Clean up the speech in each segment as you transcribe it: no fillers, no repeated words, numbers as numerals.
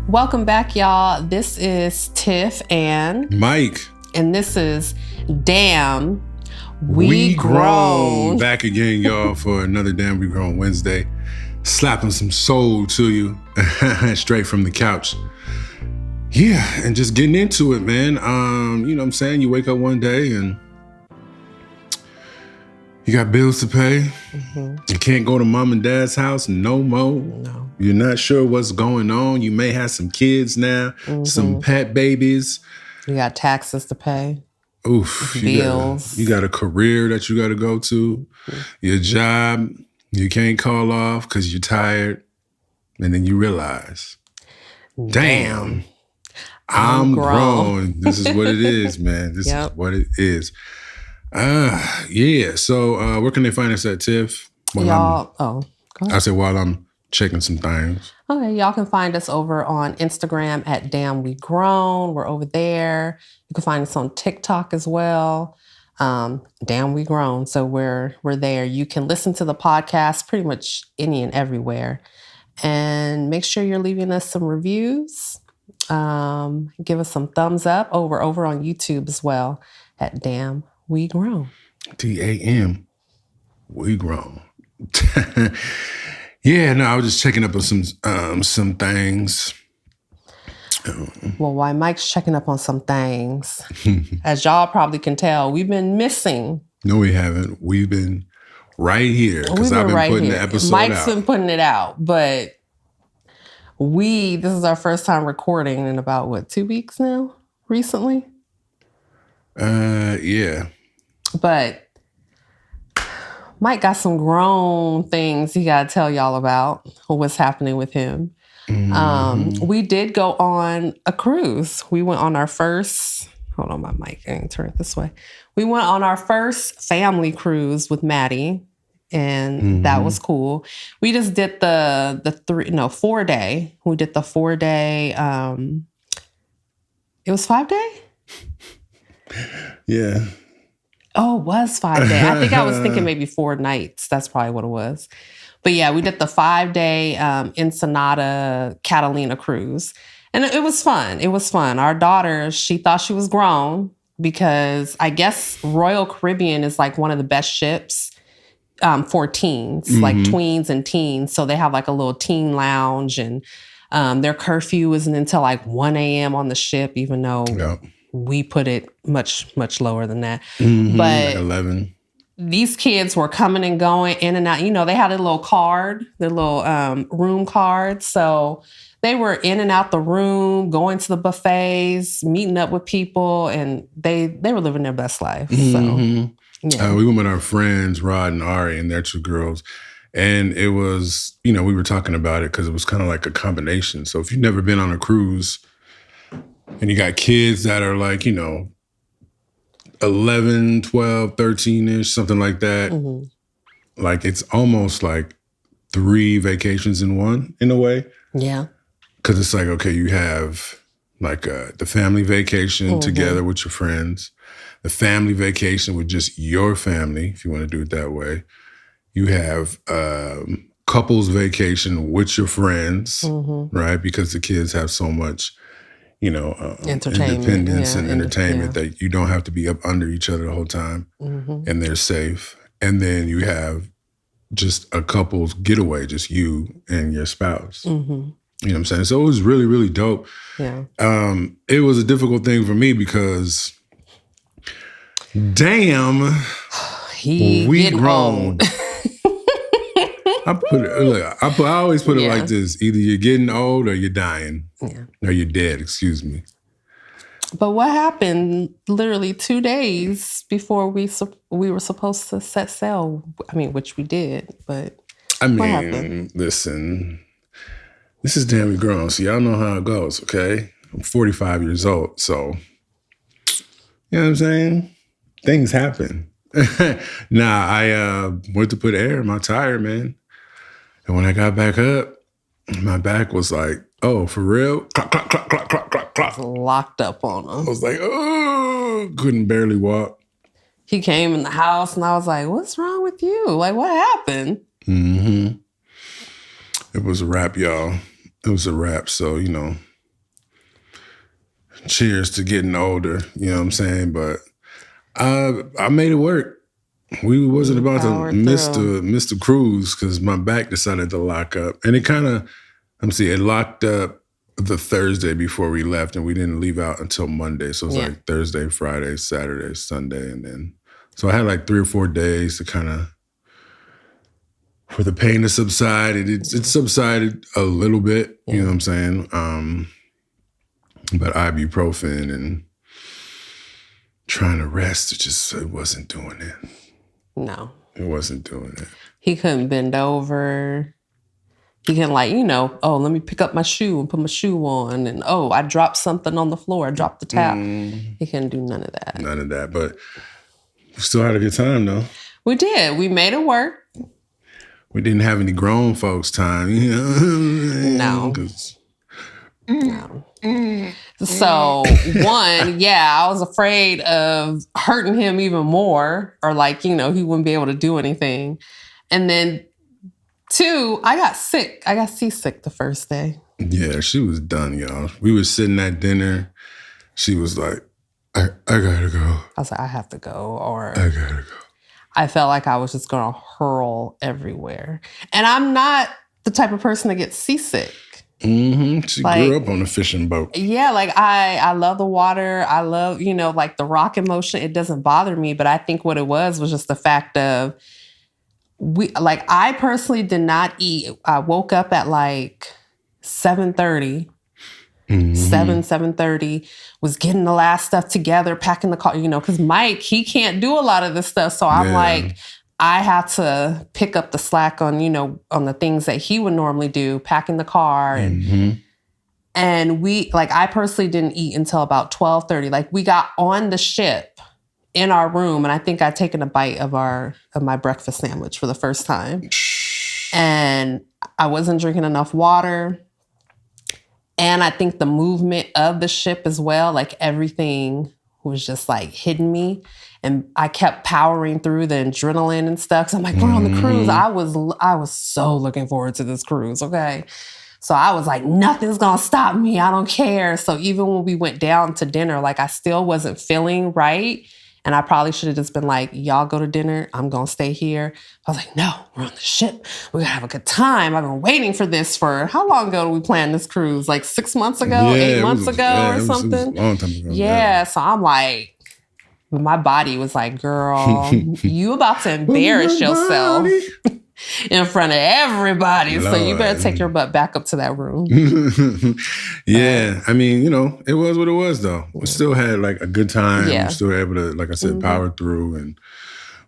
Welcome back, y'all. This is Tiff and Mike. And this is Damn We Grown. Back again, y'all, for another Damn We Grown Wednesday. Slapping some soul to you straight from the couch. Yeah, and just getting into it, man. You know what I'm saying? You wake up one day and you got bills to pay. Mm-hmm. You can't go to mom and dad's house no more. No. You're not sure what's going on. You may have some kids now, some pet babies. You got taxes to pay. Oof. Bills. You got a career that you got to go to. Mm-hmm. Your job, you can't call off because you're tired. And then you realize, damn. I'm grown. This is what it is, man. This is what it is. Yeah. So where can they find us at, Tiff? Y'all, go ahead. I said while I'm checking some things. Okay, y'all can find us over on Instagram at Damn We Grown. We're over there. You can find us on TikTok as well. Damn We Grown. So we're there. You can listen to the podcast pretty much any and everywhere. And make sure you're leaving us some reviews. Give us some thumbs up. We're over on YouTube as well at Damn We Grown. DAM We Grown. Yeah, no, I was just checking up on some things. Well, while Mike's checking up on some things, as y'all probably can tell, we've been missing. No, we haven't. We've been right here because I've been putting the episode out. Mike's been putting it out, but this is our first time recording in about, 2 weeks now? Recently? Yeah. But Mike got some grown things he got to tell y'all about what's happening with him. Mm-hmm. We did go on a cruise. We went on our first, hold on, my mic, I can turn it this way. We went on our first family cruise with Maddie, and that was cool. We just did the 4 day. We did the 4 day, it was 5 day? Yeah. Oh, it was 5 day. I think I was thinking maybe 4 nights. That's probably what it was. But yeah, we did the 5 day Ensenada Catalina cruise. And it was fun. It was fun. Our daughter, she thought she was grown because I guess Royal Caribbean is like one of the best ships for teens, like tweens and teens. So they have like a little teen lounge, and their curfew isn't until like 1 a.m. on the ship, even though... Yep. We put it much, much lower than that. But like 11. These kids were coming and going in and out. You know, they had a little card, their little room card. So they were in and out the room, going to the buffets, meeting up with people, and they were living their best life. So yeah. We went with our friends, Rod and Ari, and their 2 girls. And it was, we were talking about it because it was kind of like a combination. So if you've never been on a cruise, and you got kids that are like, 11, 12, 13-ish, something like that. Mm-hmm. Like, it's almost like 3 vacations in one, in a way. Yeah. Because it's like, okay, you have like the family vacation together with your friends, the family vacation with just your family, if you want to do it that way. You have couples vacation with your friends, right? Because the kids have so much... independence and entertainment that you don't have to be up under each other the whole time, and they're safe. And then you have just a couple's getaway, just you and your spouse. You know what I'm saying? So it was really, really dope. Yeah. It was a difficult thing for me because, damn, we grown. I always put it like this. Either you're getting old or you're dying. Yeah. Or you're dead, excuse me. But what happened literally 2 days before we were supposed to set sail? I mean, which we did, but what happened? Listen, this is Damn We Grown, so y'all know how it goes, okay? I'm 45 years old, so, you know what I'm saying? Things happen. I went to put air in my tire, man. And when I got back up, my back was like, oh, for real? Clock, clock, clock, clock, clock, clock, clock. Locked up on him. I was like, oh, couldn't barely walk. He came in the house and I was like, what's wrong with you? Like, what happened? It was a wrap, y'all. It was a wrap. So, cheers to getting older. You know what I'm saying? But I made it work. We wasn't about to miss the cruise because my back decided to lock up. And it kind of, it locked up the Thursday before we left, and we didn't leave out until Monday. So it was like Thursday, Friday, Saturday, Sunday. And then, so I had like 3 or 4 days to kind of, for the pain to subside. It subsided a little bit, you know what I'm saying? But ibuprofen and trying to rest, it wasn't doing it. No. It wasn't doing it. He couldn't bend over. He can let me pick up my shoe and put my shoe on. And, I dropped something on the floor. I dropped the tap. He couldn't do none of that. None of that. But we still had a good time, though. We did. We made it work. We didn't have any grown folks time. No. No. So, one, I was afraid of hurting him even more, or he wouldn't be able to do anything. And then 2, I got sick. I got seasick the first day. Yeah, she was done, y'all. We were sitting at dinner. She was like, I gotta go. I was like, I have to go, or I gotta go. I felt like I was just going to hurl everywhere. And I'm not the type of person that gets seasick. Mm-hmm. She grew up on a fishing boat. Yeah, I love the water. I love, the rocking motion. It doesn't bother me. But I think what it was just the fact of, I personally did not eat. I woke up at 7:30. 7:30, was getting the last stuff together, packing the car, because Mike, he can't do a lot of this stuff. So I'm I have to pick up the slack on, on the things that he would normally do, packing the car. And we, I personally didn't eat until about 12:30. We got on the ship in our room, and I think I'd taken a bite of my breakfast sandwich for the first time. And I wasn't drinking enough water. And I think the movement of the ship as well, everything was just hitting me. And I kept powering through the adrenaline and stuff. Cause I'm we're on the cruise. I was so looking forward to this cruise. Okay. So I was nothing's going to stop me. I don't care. So even when we went down to dinner, I still wasn't feeling right. And I probably should have just been y'all go to dinner. I'm going to stay here. I was no, we're on the ship. We're going to have a good time. I've been waiting for this for, how long ago did we plan this cruise? 6 months ago, 8 months ago or something? It was a long time ago. Yeah. So I'm my body was girl, you about to embarrass yourself in front of everybody. Lord. So you better take your butt back up to that room. Yeah. It was what it was, though. We still had a good time. Yeah. We still were able to, like I said, power through. And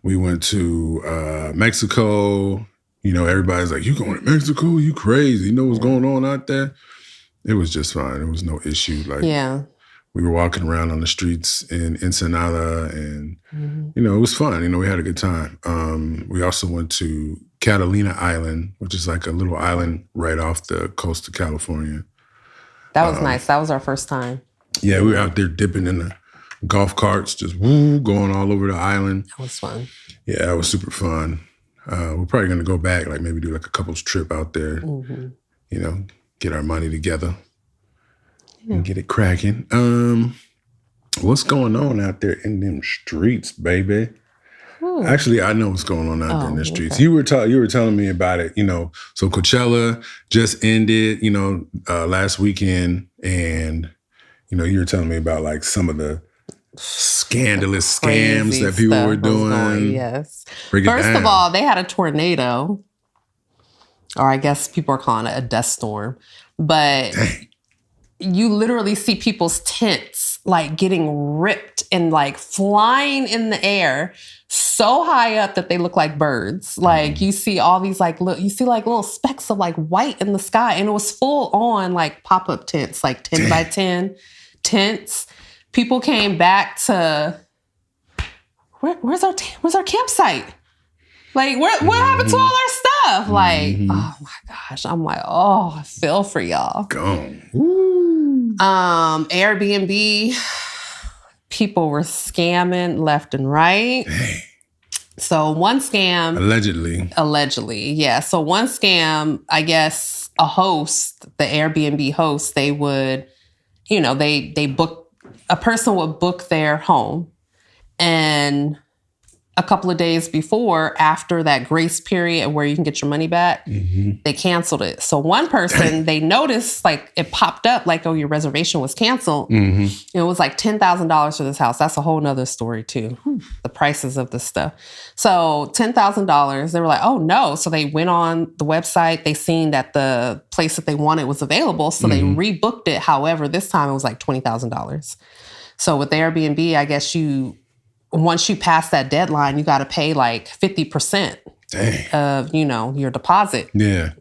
we went to Mexico. Everybody's you going to Mexico? You crazy. You know what's going on out there? It was just fine. It was no issue. We were walking around on the streets in Ensenada, and, it was fun. We had a good time. We also went to Catalina Island, which is a little island right off the coast of California. That was nice. That was our first time. Yeah, we were out there dipping in the golf carts, just going all over the island. That was fun. Yeah, that was super fun. We're probably going to go back, maybe do a couple's trip out there, get our money together. And get it cracking. What's going on out there in them streets, baby? Ooh. Actually, I know what's going on out there in the streets. Okay. You were telling me about it. So Coachella just ended. Last weekend, and you were telling me about some of the scandalous scams that people were doing. Yes. First of all, they had a tornado, or I guess people are calling it a dust storm, but. Dang. You literally see people's tents getting ripped and flying in the air so high up that they look like birds. You see all these little specks of white in the sky, and it was full on pop-up tents, 10 by 10 tents. People came back to where's our campsite? What happened to all our stuff? Oh my gosh. I'm I feel for y'all. Gone. Airbnb, people were scamming left and right. Hey. So one scam. Allegedly. Yeah. So one scam, I guess a host, the Airbnb host, they would, they book a person would book their home, and a couple of days before, after that grace period where you can get your money back, they canceled it. So one person, they noticed, like, it popped up like, oh, your reservation was canceled. It was like $10,000 for this house. That's a whole nother story too. The prices of this stuff. So $10,000, they were like, oh no. So they went on the website. They seen that the place that they wanted was available. So they rebooked it. However, this time it was like $20,000. So with Airbnb, I guess once you pass that deadline, you got to pay like 50% of, your deposit. Yeah.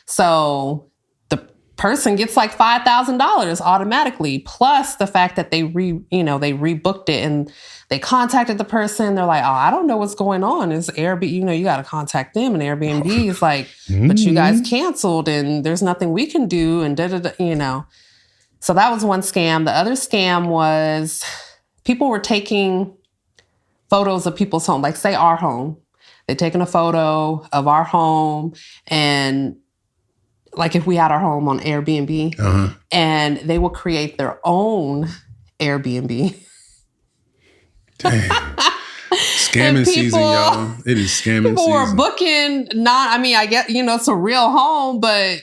So the person gets like $5,000 automatically, plus the fact that they rebooked it and they contacted the person. They're like, oh, I don't know what's going on. It's Airbnb, you got to contact them. And Airbnb is like, but you guys canceled and there's nothing we can do. And So that was one scam. The other scam was people were taking photos of people's home, like say our home. They're taking a photo of our home, and like if we had our home on Airbnb, and they will create their own Airbnb. Scamming season, y'all. It is scamming people season. People were booking, I get, it's a real home, but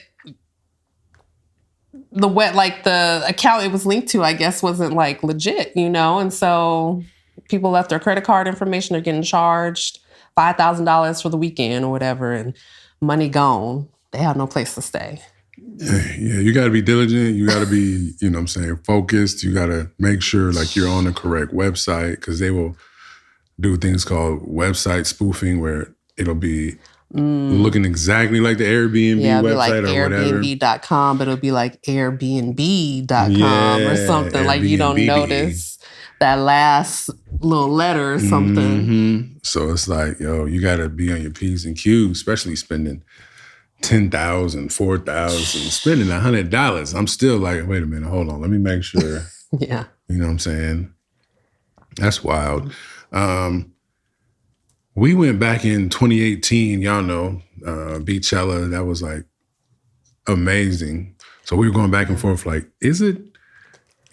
the account it was linked to, I guess, wasn't like legit, and so people left their credit card information. They're getting charged $5,000 for the weekend or whatever, and money gone. They have no place to stay. Yeah, you got to be diligent. You got to be, focused. You got to make sure like you're on the correct website, because they will do things called website spoofing, where it'll be looking exactly like the Airbnb website like or whatever. Airbnb.com, but it'll be like Airbnb.com or something. Airbnb. Like you don't notice that last little letter or something. So it's like, yo, you got to be on your P's and Q's, especially spending $10,000, $4,000, spending $100. I'm still like, wait a minute, hold on, let me make sure. Yeah. You know what I'm saying? That's wild. We went back in 2018, y'all know, Beachella. That was like amazing. So we were going back and forth like, is it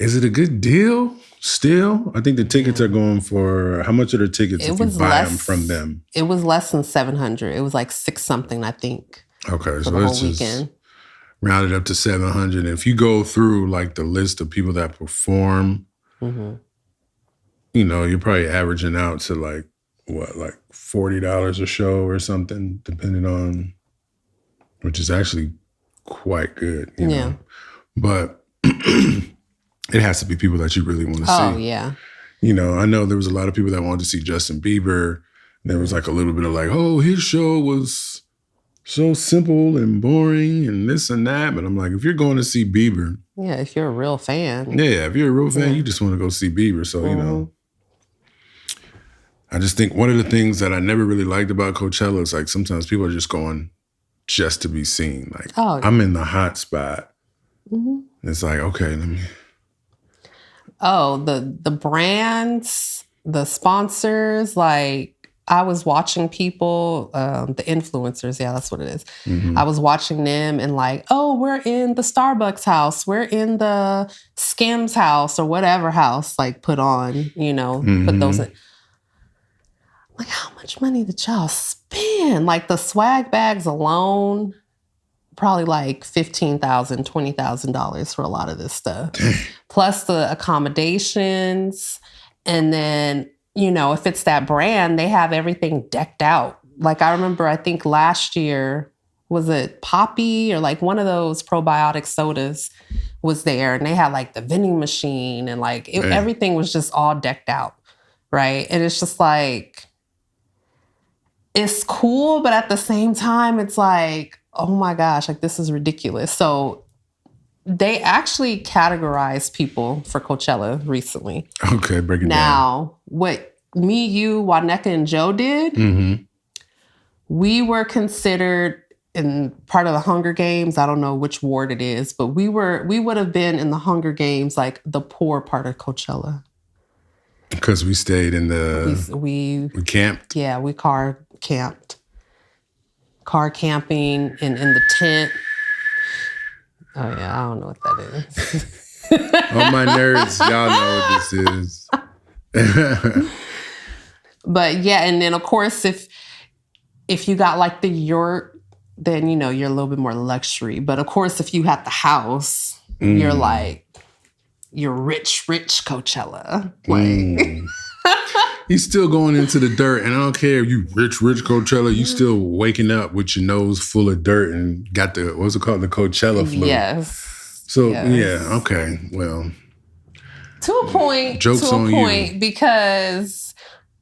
a good deal still? I think the tickets are going for, how much are the tickets if you buy them from them? It was less than $700. It was like $6 something, I think. Okay, so let's just round it up to $700. And if you go through like the list of people that perform, you're probably averaging out to like, like $40 a show or something, depending on, which is actually quite good, you know. But it has to be people that you really want to see. Oh, yeah. I know there was a lot of people that wanted to see Justin Bieber. And there was like a little bit of like, oh, his show was so simple and boring and this and that. But I'm like, if you're going to see Bieber. Yeah, if you're a real fan. Yeah, if you're a real fan, you just want to go see Bieber. So, I just think one of the things that I never really liked about Coachella is like sometimes people are just going just to be seen. Like, I'm in the hot spot. It's like, okay, let me. Oh, the brands, the sponsors, like I was watching people, the influencers, yeah, that's what it is. I was watching them and like, oh, we're in the Starbucks house. We're in the Skims house or whatever house, like put on, put those in. Like, how much money did y'all spend? Like the swag bags alone, probably like $15,000, $20,000 for a lot of this stuff. Plus the accommodations. And then, if it's that brand, they have everything decked out. Like I remember, I think last year, was it Poppy or like one of those probiotic sodas was there. And they had like the vending machine and like everything was just all decked out. Right. And it's just like, it's cool, but at the same time, it's like, oh my gosh, like this is ridiculous. So they actually categorized people for Coachella recently. Okay, break it down. Now, what me, you, Waneka, and Joe did, we were considered in part of the Hunger Games. I don't know which ward it is, but we would have been in the Hunger Games, like the poor part of Coachella. Because we stayed in the... We camped? Yeah, we camped. Car camping in the tent. Oh, yeah, I don't know what that is. All my nerds, y'all know what this is. But yeah, and then of course, if you got like the yurt, then you're a little bit more luxury. But of course, if you had the house, you're rich Coachella. Like He's still going into the dirt, and I don't care if you rich Coachella, you still waking up with your nose full of dirt and got the, what's it called, the Coachella flu. Yes. So yes. yeah, okay, well, to a point, you. Because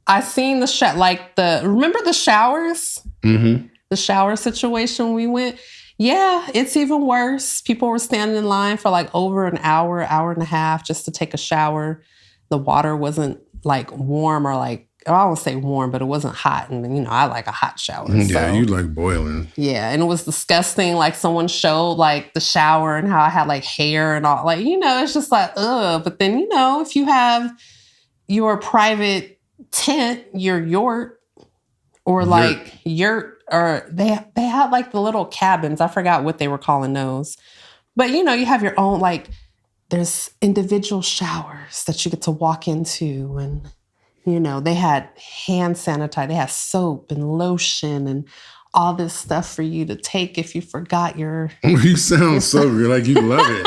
I seen remember the showers? Mm-hmm. The shower situation we went. Yeah, it's even worse. People were standing in line for like over an hour and a half just to take a shower. The water wasn't like warm or like, I won't say warm, but it wasn't hot. And, I like a hot shower. Yeah, so. you like boiling. Yeah, and it was disgusting. Like someone showed like the shower and how I had like hair and all. Like, it's just like, ugh. But then, if you have your private tent, your yurt, or like yurt, or they had like the little cabins. I forgot what they were calling those. But, you have your own, like, there's individual showers that you get to walk into. And, they had hand sanitizer. They had soap and lotion and all this stuff for you to take if you forgot your... You sound so like you love it.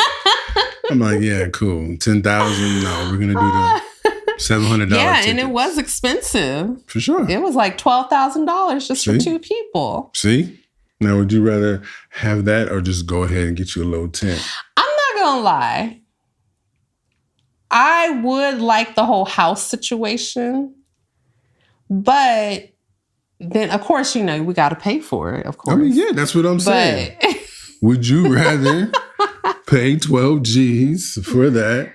I'm like, yeah, cool. 10,000. No, we're going to do the $700. Yeah, tickets. and it was expensive. For sure. It was like $12,000 just for 2 people. See? Now, would you rather have that or just go ahead and get you a little tent? I'm not going to lie. I would like the whole house situation. But then, of course, we got to pay for it, of course. I mean, yeah, that's what I'm saying. Would you rather pay 12 G's for that?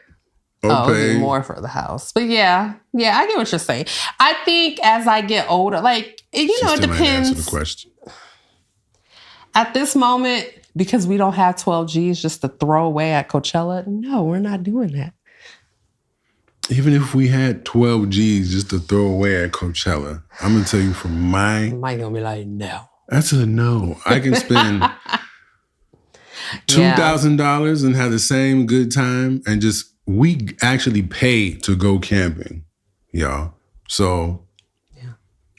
Pay more for the house. But yeah, I get what you're saying. I think as I get older, like, it depends. Answer the question. At this moment, because we don't have 12 G's just to throw away at Coachella, no, we're not doing that. Even if we had 12 G's just to throw away at Coachella, I'm going to tell you from Mike going to be like, no. That's a no. I can spend $2,000 and have the same good time and we actually pay to go camping, y'all. So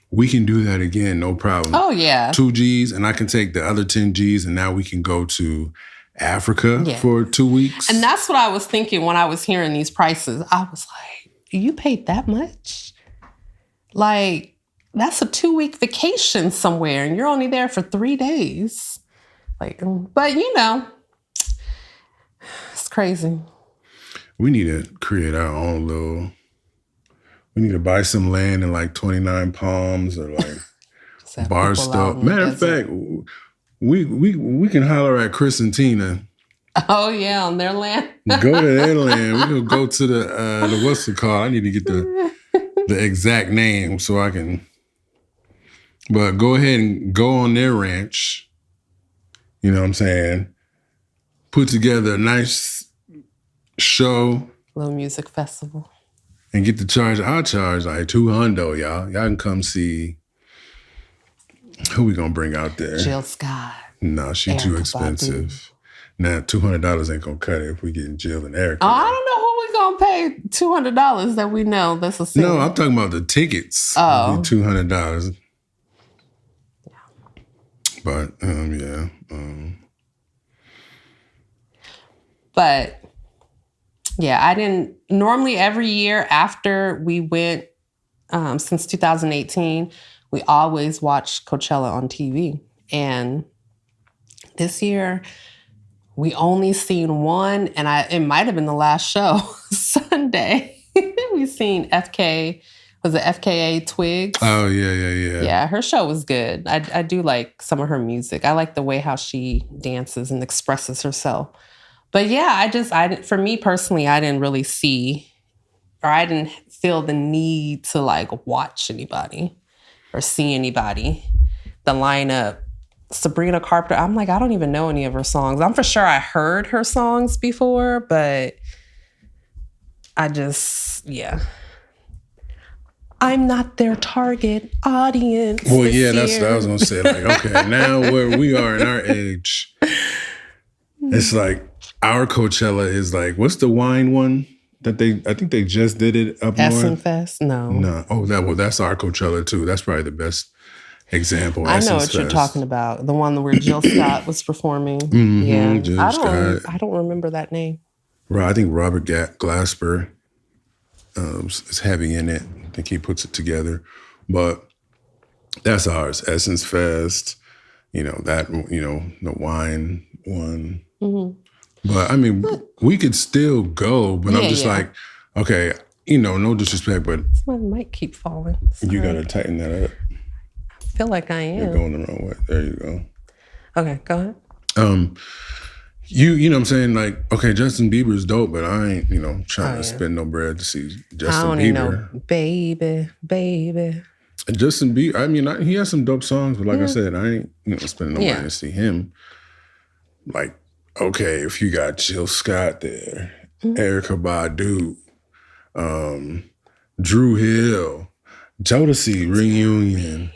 we can do that again, no problem. Oh, yeah. 2 G's and I can take the other 10 G's and now we can go to Africa for 2 weeks. And that's what I was thinking when I was hearing these prices. I was like, you paid that much? Like, that's a 2-week vacation somewhere and you're only there for 3 days. Like, but it's crazy. We need to create our own we need to buy some land in like 29 Palms or like Barstow. Matter of fact, we can holler at Chris and Tina. Oh, yeah, on their land. Go to their land. We're going to go to the what's it called? I need to get the exact name so I can. But go ahead and go on their ranch. You know what I'm saying? Put together a nice show. Little music festival. And get the charge. I'll charge like $200, y'all. Y'all can come see. Who we gonna bring out there? Jill Scott. No, she's too expensive. Now, $200 ain't gonna cut it if we getting Jill and Erica. Oh, I don't know who we gonna pay $200 that we know that's a singer. No, I'm talking about the tickets. Oh. $200. Yeah. But, yeah. But, yeah, I didn't... Normally, every year after we went, since 2018... we always watch Coachella on TV. And this year, we only seen one, and it might have been the last show, Sunday. We seen was it FKA Twigs? Oh, yeah. Yeah, her show was good. I do like some of her music. I like the way how she dances and expresses herself. But yeah, for me personally, I didn't really see, or I didn't feel the need to like watch anybody or see anybody. The lineup, Sabrina Carpenter, I'm like, I don't even know any of her songs. I'm for sure I heard her songs before, but I'm not their target audience. Well, yeah, that's what I was going to say. Like, okay, now where we are in our age, it's like, our Coachella is like, what's the wine one that I think they just did it up north? Essen Fest? No. Oh, that's our Coachella too. That's probably the best example. I know Essence what you're Fest. talking about. The one where Jill Scott was performing. Yeah. Jill I don't remember that name. Right. I think Robert Glasper is heavy in it. I think he puts it together. But that's ours. Essence Fest, the wine one. But I mean, we could still go, but I'm just like, okay, no disrespect, but my mic keep falling. Sorry. You got to tighten that up. I feel like I am. You're going the wrong way. There you go. Okay, go ahead. You know what I'm saying? Like, okay, Justin Bieber is dope, but I ain't, trying to spend no bread to see Justin Bieber. Baby. And Justin Bieber, I mean, he has some dope songs, but like I said, I ain't, spending no money to see him. Like, okay, if you got Jill Scott there, Erykah Badu, Drew Hill, Jodeci reunion.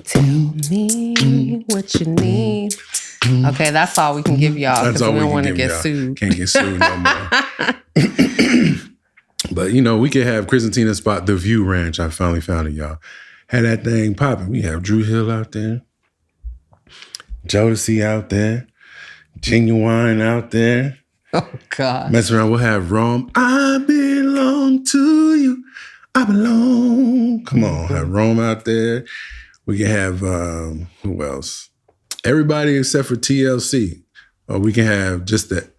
Tell me what you need. Okay, that's all we can give y'all because we don't want to get sued. Can't get sued no more. But we could have Chris and Tina spot The View Ranch. I finally found it, y'all. Had that thing popping. We have Drew Hill out there, Jodeci out there, Genuine out there. Oh God! Mess around. We'll have Rome. I belong to you. I belong. Come on, have Rome out there. We can have who else? Everybody except for TLC. Or we can have just the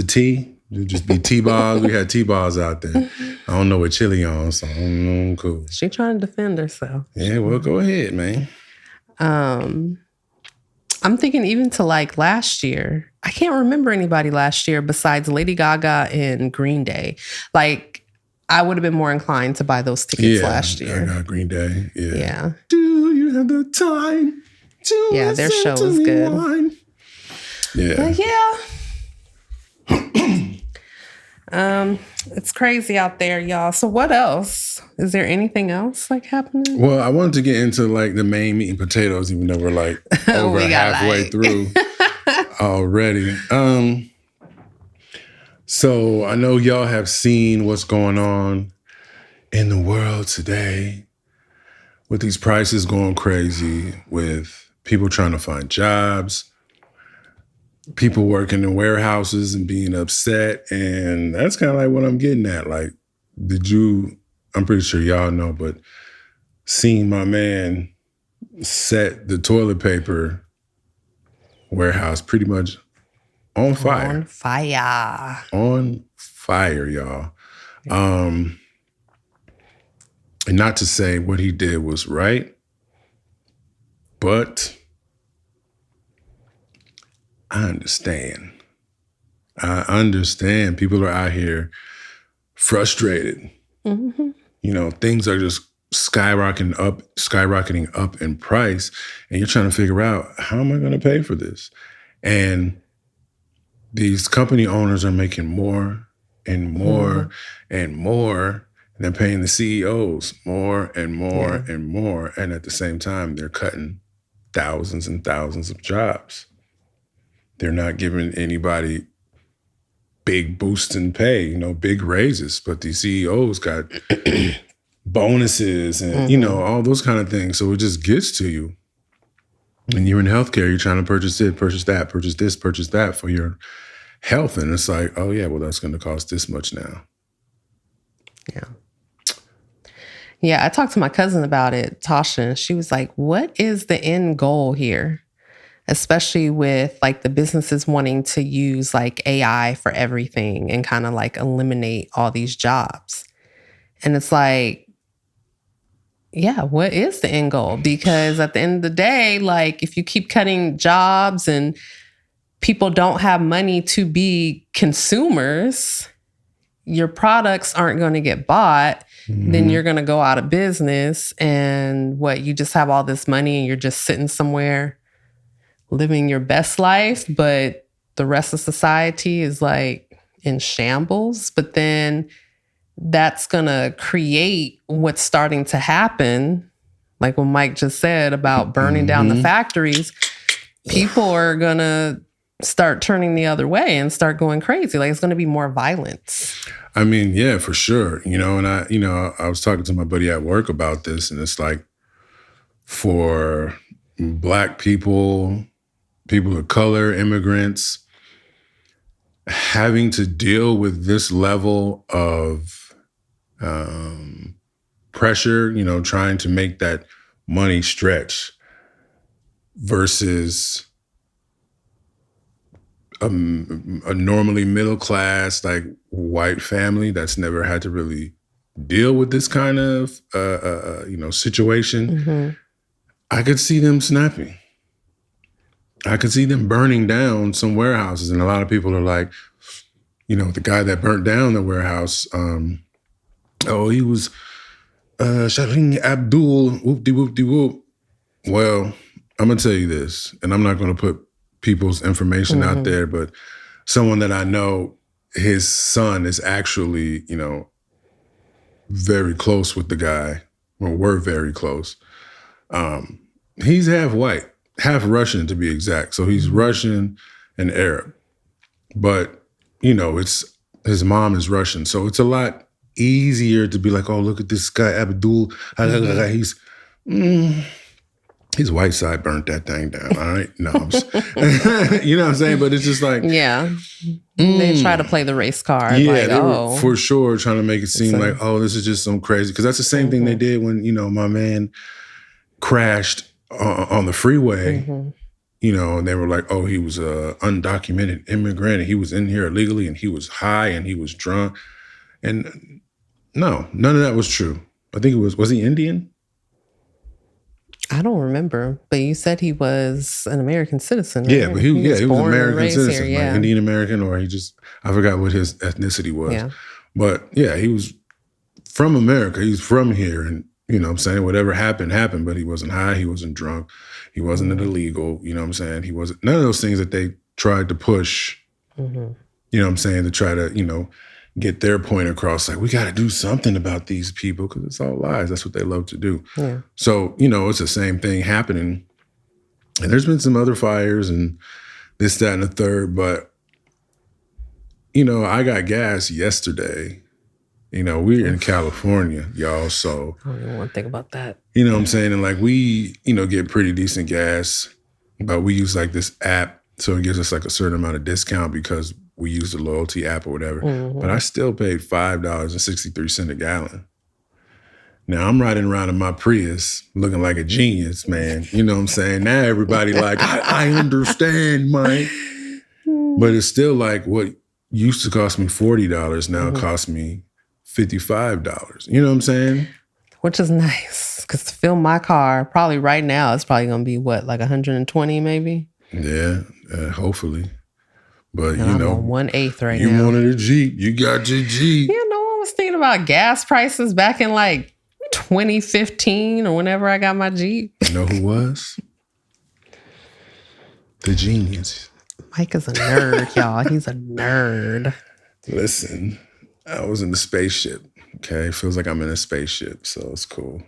T. It'd just be T-balls. We had T-balls out there. I don't know what Chili on, so I don't know. Cool. She trying to defend herself. Yeah, well, go ahead, man. I'm thinking even to like last year. I can't remember anybody last year besides Lady Gaga and Green Day. Like, I would have been more inclined to buy those tickets last year. I got Green Day. Yeah. Do you have the time to their show was good. Wine? Yeah. But it's crazy out there, y'all. So what else? Is there anything else like happening? Well, I wanted to get into like the main meat and potatoes, even though we're like over halfway through already. So I know y'all have seen what's going on in the world today with these prices going crazy, with people trying to find jobs, people working in warehouses and being upset. And that's kind of like what I'm getting at. Like, I'm pretty sure y'all know, but seeing my man set the toilet paper warehouse pretty much on fire. On fire, y'all. And not to say what he did was right, but I understand. People are out here frustrated. Mm-hmm. Things are just skyrocketing up in price, and you're trying to figure out, how am I going to pay for this? And these company owners are making more and more and more, and they're paying the CEOs more and more and more. And at the same time, they're cutting thousands and thousands of jobs. They're not giving anybody big boosts in pay, big raises, but these CEOs got bonuses and, all those kind of things. So it just gets to you. When you're in healthcare, you're trying to purchase it, purchase that, purchase this, purchase that for your health. And it's like, oh yeah, well, that's going to cost this much now. Yeah, I talked to my cousin about it, Tasha, and she was like, what is the end goal here? Especially with like the businesses wanting to use like AI for everything and kind of like eliminate all these jobs. And it's like, yeah, what is the end goal? Because at the end of the day, like if you keep cutting jobs and people don't have money to be consumers, your products aren't going to get bought. Then you're going to go out of business. And you just have all this money and you're just sitting somewhere living your best life, but the rest of society is like in shambles. But then that's going to create what's starting to happen, like what Mike just said about burning down the factories. people are going to start turning the other way and start going crazy. Like, it's going to be more violence. I mean, yeah, for sure. And I was talking to my buddy at work about this, and it's like, for Black people, people of color, immigrants, having to deal with this level of pressure, trying to make that money stretch versus a normally middle class, like, white family that's never had to really deal with this kind of situation. Mm-hmm. I could see them snapping. I could see them burning down some warehouses. And a lot of people are like, the guy that burnt down the warehouse, he was Shaheen Abdul, whoop-de-whoop-de-whoop. Well, I'm going to tell you this, and I'm not going to put people's information out there, but someone that I know, his son is actually, very close with the guy. Well, we're very close. He's half white, half Russian to be exact. So he's Russian and Arab. But, it's his mom is Russian. So it's a lot easier to be like, oh, look at this guy, Abdul. His white side burnt that thing down. All right. No, you know what I'm saying? But it's just like, yeah. They try to play the race card. Yeah, like, they were for sure trying to make it seem like, oh, this is just some crazy. Because that's the same thing they did when, my man crashed on the freeway. And they were like, oh, he was a undocumented immigrant, and he was in here illegally, and he was high, and he was drunk. And no, none of that was true. I think was he Indian? I don't remember, but you said he was an American citizen. Right? Yeah, but he was American citizen, here, yeah. like Indian American, or I forgot what his ethnicity was. Yeah. But yeah, he was from America. He's from here, and what I'm saying, whatever happened, but he wasn't high, he wasn't drunk, he wasn't an illegal, what I'm saying? He wasn't none of those things that they tried to push, what I'm saying, to try to, get their point across. Like, we got to do something about these people because it's all lies. That's what they love to do. Yeah. So, it's the same thing happening. And there's been some other fires and this, that, and the third. But, I got gas yesterday. We're in California, y'all. So I don't even want to think about that. You know what I'm saying? And like, we, get pretty decent gas, but we use like this app. So it gives us like a certain amount of discount because we use the loyalty app or whatever. But I still paid $5.63 a gallon. Now I'm riding around in my Prius looking like a genius, man. You know what I'm saying? Now everybody like, I understand, Mike. But it's still like what used to cost me $40 now costs me $55. You know what I'm saying? Which is nice, because to fill my car, probably right now, it's probably going to be what, like 120 maybe? Yeah, hopefully. But, I'm on 1/8 right now. You wanted a Jeep. You got your Jeep. I was thinking about gas prices back in like 2015 or whenever I got my Jeep. You know who was? The genius. Mike is a nerd, y'all. He's a nerd. Listen, I was in the spaceship. Okay, feels like I'm in a spaceship, so it's cool.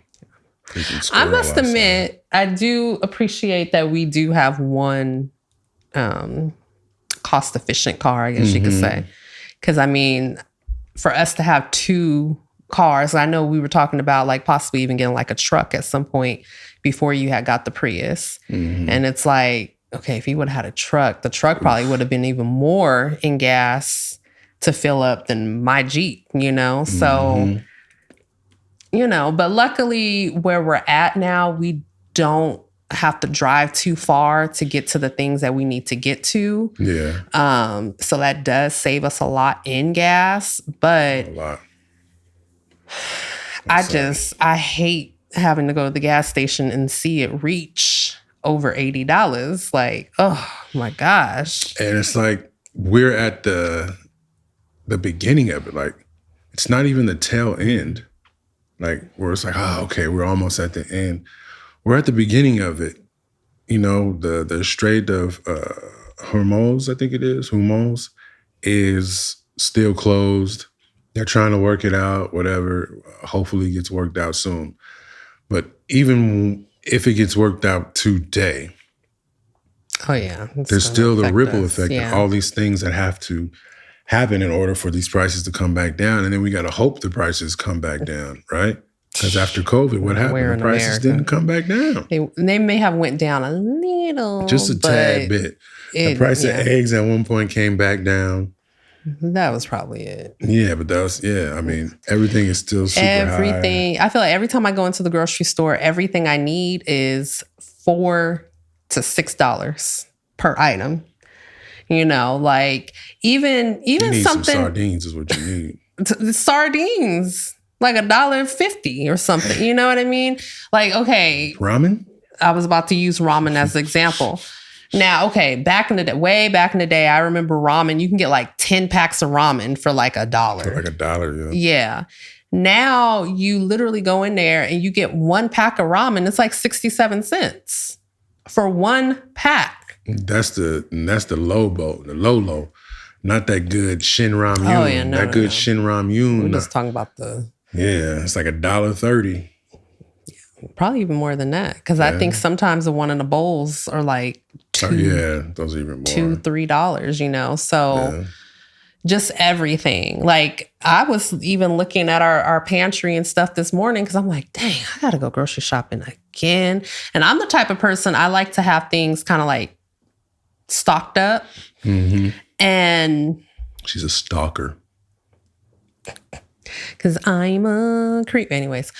I must admit, I do appreciate that we do have one cost-efficient car, I guess you could say. Because, I mean, for us to have two cars, I know we were talking about like possibly even getting like a truck at some point before you had got the Prius. And it's like, okay, if you would have had a truck, the truck probably would have been even more in gas to fill up than my Jeep, So, but luckily where we're at now, we don't have to drive too far to get to the things that we need to get to. Yeah. So that does save us a lot in gas, but A lot. I hate having to go to the gas station and see it reach over $80. Like, oh my gosh. And it's like, we're at the beginning of it. Like, it's not even the tail end. Like, where it's like, oh, okay, we're almost at the end. We're at the beginning of it. The Strait of Hormuz, I think it is, Hormuz, is still closed. They're trying to work it out, whatever. Hopefully it gets worked out soon. But even if it gets worked out today, Oh, yeah. There's still the ripple effect Yeah. and all these things that have to happen in order for these prices to come back down. And then we got to hope the prices come back down, right? Because after COVID, what happened? Where The in prices America? didn't come back down. They may have went down a little. Just a tad bit. The price of eggs at one point came back down. That was probably it. Yeah, but I mean, everything is still super high. I feel like every time I go into the grocery store, everything I need is $4 to $6 per item. You know, like even you need something. Some sardines is what you need. Sardines, like $1.50 or something. You know what I mean? Like, okay. Ramen? I was about to use ramen as an example. Now, okay, way back in the day, I remember ramen. You can get like 10 packs of ramen for like $1. For like $1, yeah. Yeah. Now you literally go in there and you get one pack of ramen. It's like 67 cents for one pack. That's the low. Not that good Shin Ramyun. Oh, yeah, Shin Ramyun. We're just talking about it's like $1.30. Probably even more than that. Because I think sometimes the one in the bowls are like those are even more. $2-3, you know? So just everything. Like I was even looking at our pantry and stuff this morning because I'm like, dang, I got to go grocery shopping again. And I'm the type of person, I like to have things kind of like stocked up. Mm-hmm. And she's a stalker. Because I'm a creep. Anyways,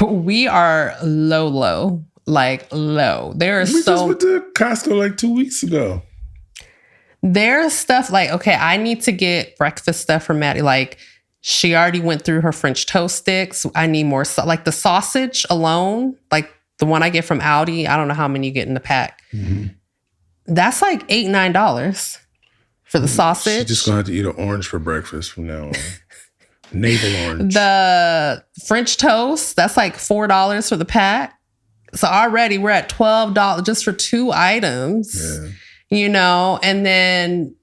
we are low. Like low. There is we just went to Costco like 2 weeks ago. There's stuff like, okay, I need to get breakfast stuff for Maddie. Like she already went through her French toast sticks. I need more. Like the sausage alone, like the one I get from Aldi. I don't know how many you get in the pack. Mm-hmm. That's like $8-9 for the sausage. She's just going to have to eat an orange for breakfast from now on. Navel orange. The French toast, that's like $4 for the pack. So already we're at $12 just for 2 items. Yeah. You know, and then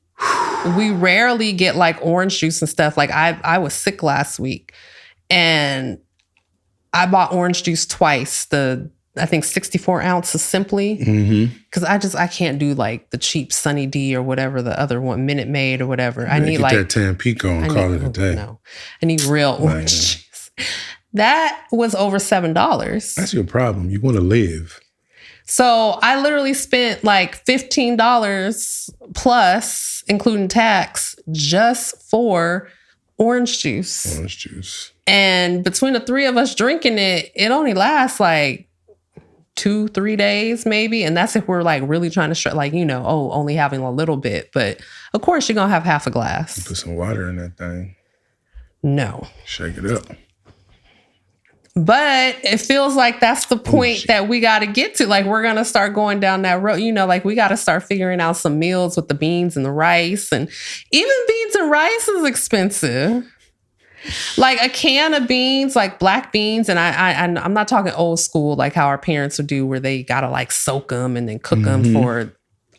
we rarely get like orange juice and stuff. Like I was sick last week and I bought orange juice twice. I think 64 ounces Simply. Because I can't do like the cheap Sunny D or whatever the other one, Minute Maid or whatever. I need like that Tampico and call it a day. No, I need real orange juice. That was over $7. That's your problem. You want to live. So I literally spent like $15 plus, including tax, just for orange juice. Orange juice. And between the 3 of us drinking it, it only lasts like 2-3 days maybe. And that's if we're like really trying to like, you know, only having a little bit. But of course, you're going to have half a glass. You put some water in that thing. No. Shake it up. But it feels like that's the point that we got to get to. Like, we're going to start going down that road. You know, like we got to start figuring out some meals with the beans and the rice. And even beans and rice is expensive. Like a can of beans, like black beans. And I'm not talking old school, like how our parents would do where they got to like soak them and then cook them for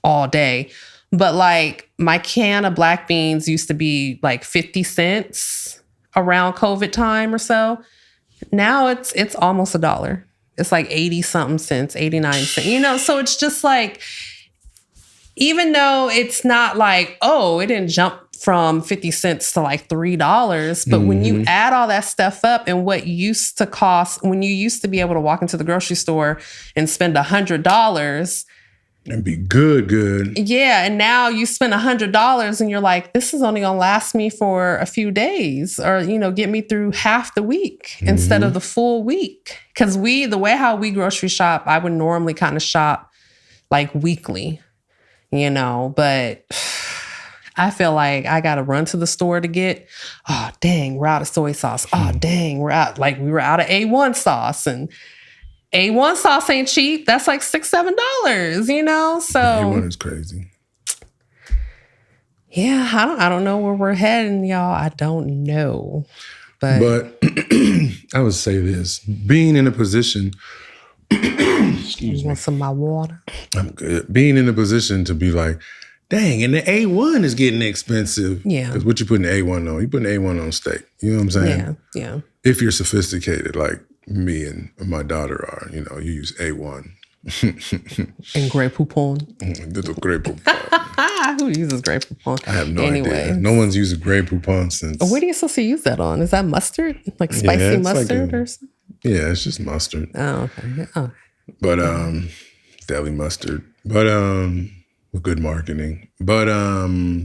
all day. But like my can of black beans used to be like 50 cents around COVID time or so. Now it's almost $1. It's like 80 something cents, 89 cents, you know? So it's just like, even though it's not like, it didn't jump from 50 cents to like $3. But when you add all that stuff up and what used to cost, when you used to be able to walk into the grocery store and spend $100 and be good. Yeah. And now you spend $100 and you're like, this is only going to last me for a few days or, you know, get me through half the week instead of the full week. Because the way how we grocery shop, I would normally kind of shop like weekly, you know, but I feel like I got to run to the store to get, oh, dang, we're out of soy sauce. Oh, dang, we were out of A1 sauce and A1 sauce ain't cheap. That's like $6-7, you know? So A1 is crazy. Yeah, I don't know where we're heading, y'all. I don't know. But I would say this. Being in a position excuse me. Want some of my water? I'm good. Being in a position to be like, dang, and the A1 is getting expensive. Yeah. Because what you putting A1 on? You putting A1 on steak. You know what I'm saying? Yeah. If you're sophisticated like me and my daughter are, you know, you use A1. And Grey Poupon. Little Grey Poupon. Who uses Grey Poupon? I have no idea. No one's used Grey Poupon since. What are you supposed to use that on? Is that mustard? Like spicy mustard or something? Yeah, it's just mustard. Oh, okay. Oh. But deli mustard. But with good marketing. But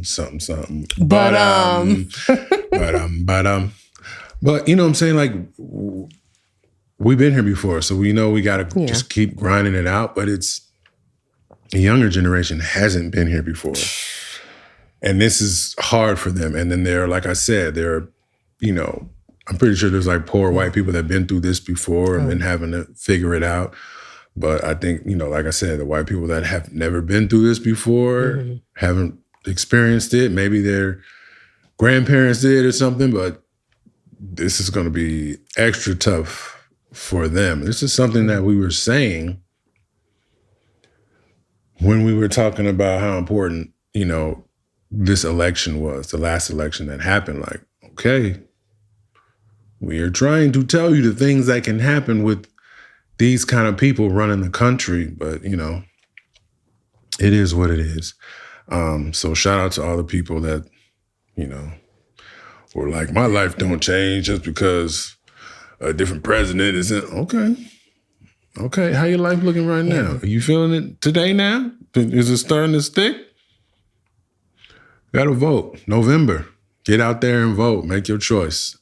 something. But you know what I'm saying? Like we've been here before, so we know we gotta just keep grinding it out. But it's the younger generation hasn't been here before. And this is hard for them. And then they're, like I said, I'm pretty sure there's like poor white people that have been through this before and been having to figure it out. But I think, like I said, the white people that have never been through this before, haven't experienced it. Maybe their grandparents did or something, but this is going to be extra tough for them. This is something that we were saying when we were talking about how important, this election was, the last election that happened. Like, okay, we are trying to tell you the things that can happen with these kind of people running the country, but, it is what it is. So shout out to all the people that, were like, my life don't change just because a different president is in. Okay, how your life looking right now? Are you feeling it today now? Is it starting to stick? Got to vote. November. Get out there and vote. Make your choice.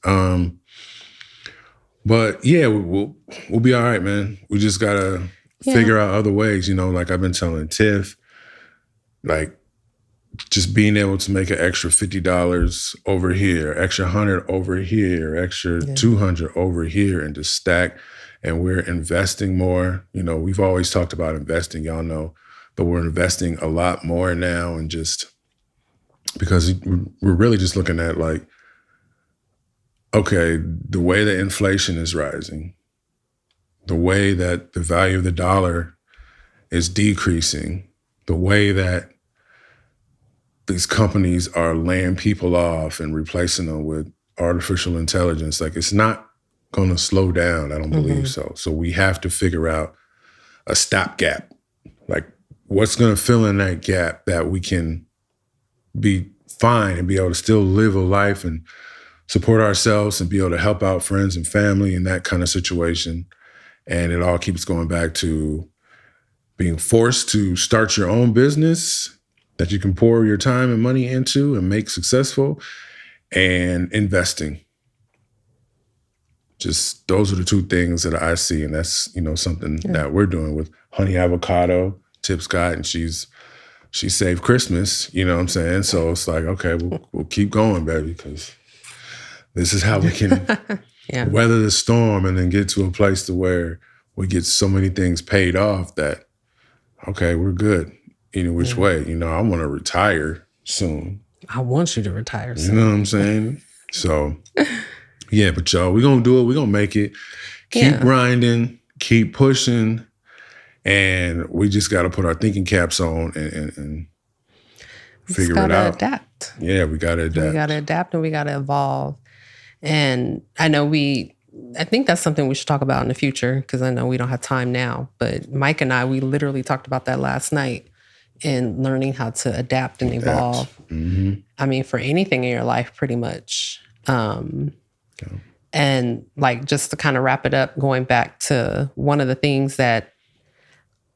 But yeah, we'll be all right, man. We just got to figure out other ways, like I've been telling Tiff, like just being able to make an extra $50 over here, extra $100 over here, extra $200 over here, and just stack. And we're investing more. We've always talked about investing, y'all know, but we're investing a lot more now, and just because we're really just looking at like, okay, the way that inflation is rising, the way that the value of the dollar is decreasing, the way that these companies are laying people off and replacing them with artificial intelligence, like it's not going to slow down. I don't believe so. So we have to figure out a stopgap, like what's going to fill in that gap that we can be fine and be able to still live a life and support ourselves and be able to help out friends and family in that kind of situation. And it all keeps going back to being forced to start your own business that you can pour your time and money into and make successful, and investing. Just those are the two things that I see. And that's, something that we're doing with Honey Avocado. Tip's got, and she saved Christmas, you know what I'm saying? So it's like, okay, we'll keep going, baby, because this is how we can weather the storm and then get to a place to where we get so many things paid off that, okay, we're good. Either which way, I want to retire soon. I want you to retire soon. You know what I'm saying? So, yeah, but y'all, we're going to do it. We're going to make it. Keep grinding, keep pushing, and we just got to put our thinking caps on and figure it out. Adapt. Yeah, we got to adapt. We got to adapt and we got to evolve. And I know I think that's something we should talk about in the future, because I know we don't have time now. But Mike and I, we literally talked about that last night, in learning how to adapt and evolve. Mm-hmm. I mean, for anything in your life, pretty much. And like, just to kind of wrap it up, going back to one of the things that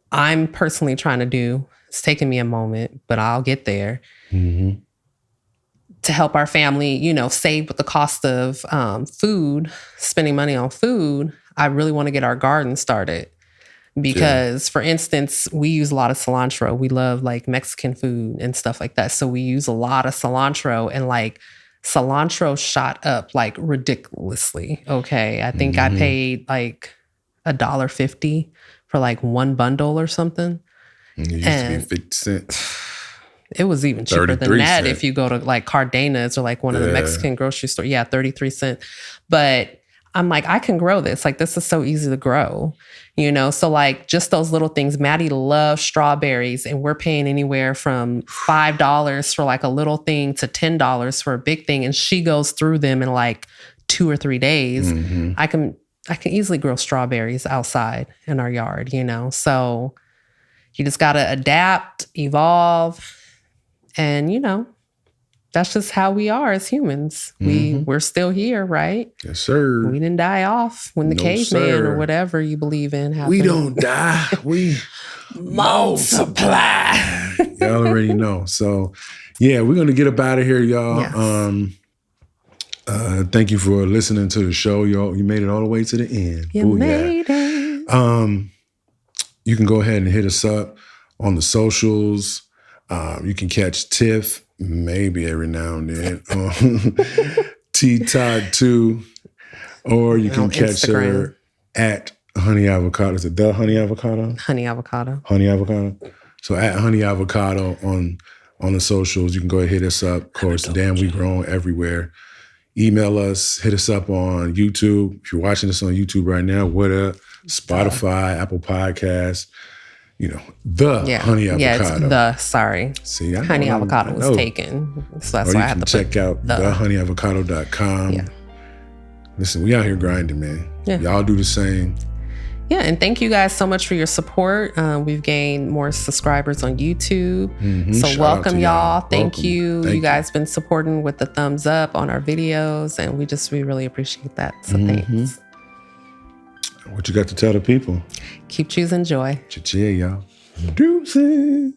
I'm personally trying to do, it's taking me a moment, but I'll get there, to help our family, save with the cost of food, spending money on food. I really want to get our garden started. Because, for instance, we use a lot of cilantro. We love like Mexican food and stuff like that. So we use a lot of cilantro, and like cilantro shot up like ridiculously. Okay. I think I paid like $1.50 for like one bundle or something. It used to be 50 cents. It was even cheaper than that if you go to like Cardenas or like one of the Mexican grocery stores. Yeah, 33 cents. But I'm like, I can grow this. Like, this is so easy to grow, So like, just those little things. Maddie loves strawberries, and we're paying anywhere from $5 for like a little thing to $10 for a big thing. And she goes through them in like 2 or 3 days. I can I can easily grow strawberries outside in our yard, you know? So you just got to adapt, evolve, and, you know, that's just how we are as humans. We're still here, right? Yes, sir. We didn't die off when the caveman or whatever you believe in happened. We don't die. We multiply. Y'all already know. So, yeah, we're going to get up out of here, y'all. Yes. Thank you for listening to the show. You made it all the way to the end. You made it. You can go ahead and hit us up on the socials. You can catch Tiff maybe every now and then on T-Todd2, or you can catch her at Honey Avocado. Is it the Honey Avocado? Honey Avocado. Honey Avocado. So at Honey Avocado on the socials, you can go ahead and hit us up. Of course, Damn We Grown everywhere. Email us, hit us up on YouTube. If you're watching this on YouTube right now, what up? Spotify, Apple Podcasts. You know, the Honey Avocado. Yeah, it's sorry. See, Honey Avocado was taken. So that's why I had to check out thehoneyavocado.com. Yeah. Listen, we out here grinding, man. Yeah. Y'all do the same. Yeah, and thank you guys so much for your support. We've gained more subscribers on YouTube. So Shout welcome, y'all. Thank Welcome. you. Thank you guys been supporting with the thumbs up on our videos, and we really appreciate that. So thanks. What you got to tell the people? Keep choosing joy. Cha-chia, y'all. Deuces.